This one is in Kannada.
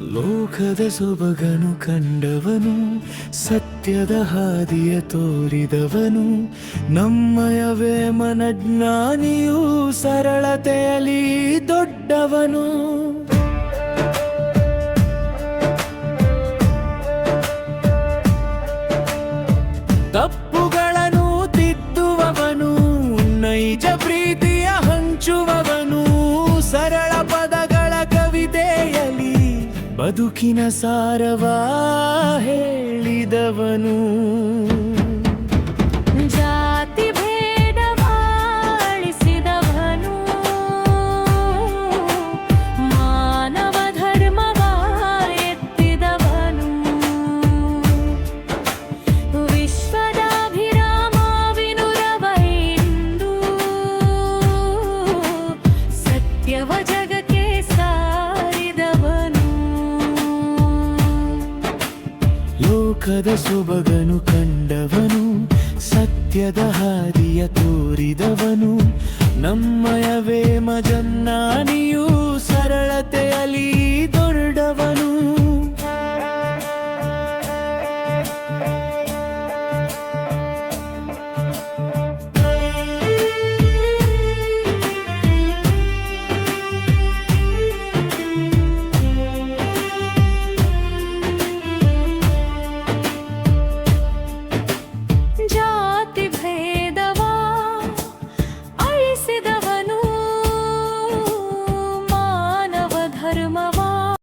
ಲೋಕದ ಸೊಬಗನು ಕಂಡವನು, ಸತ್ಯದ ಹಾದಿಯ ತೋರಿದವನು, ನಮ್ಮಯವೇ ಮನಜ್ಞಾನಿಯೂ ಸರಳತೆಯಲ್ಲಿ ದೊಡ್ಡವನು. ತಪ್ಪುಗಳನ್ನು ತಿದ್ದುವವನು, ನೈಜ ಪ್ರೀತಿಯ ಹಂಚುವವನು, ಸರಳ ಪದಗಳ ಕವಿತೆಯಲ್ಲಿ ಬದುಕಿನ ಸಾರವಾ ಹೇಳಿದವನು. ಜಾತಿ ಭೇದವಾಳಿಸಿದವನು, ಮಾನವ ಧರ್ಮವ ಎತ್ತಿದವನು, ವಿಶ್ವದಾಭಿರಾಮ ವಿನುರವೈಂದು ಸತ್ಯವ ಜಗಕ್ಕೆ ಸಾರಿದವನು. ಲೋಕದ ಸೊಬಗನು ಕಂಡವನು, ಸತ್ಯದ ಹಾದಿಯ ತೋರಿದವನು, ನಮ್ಮಯವೇ ಮಜನ್ನಾನಿಯೂ ಸರಳತೆಯಲ್ಲಿ ದೊಡ್ಡವನು.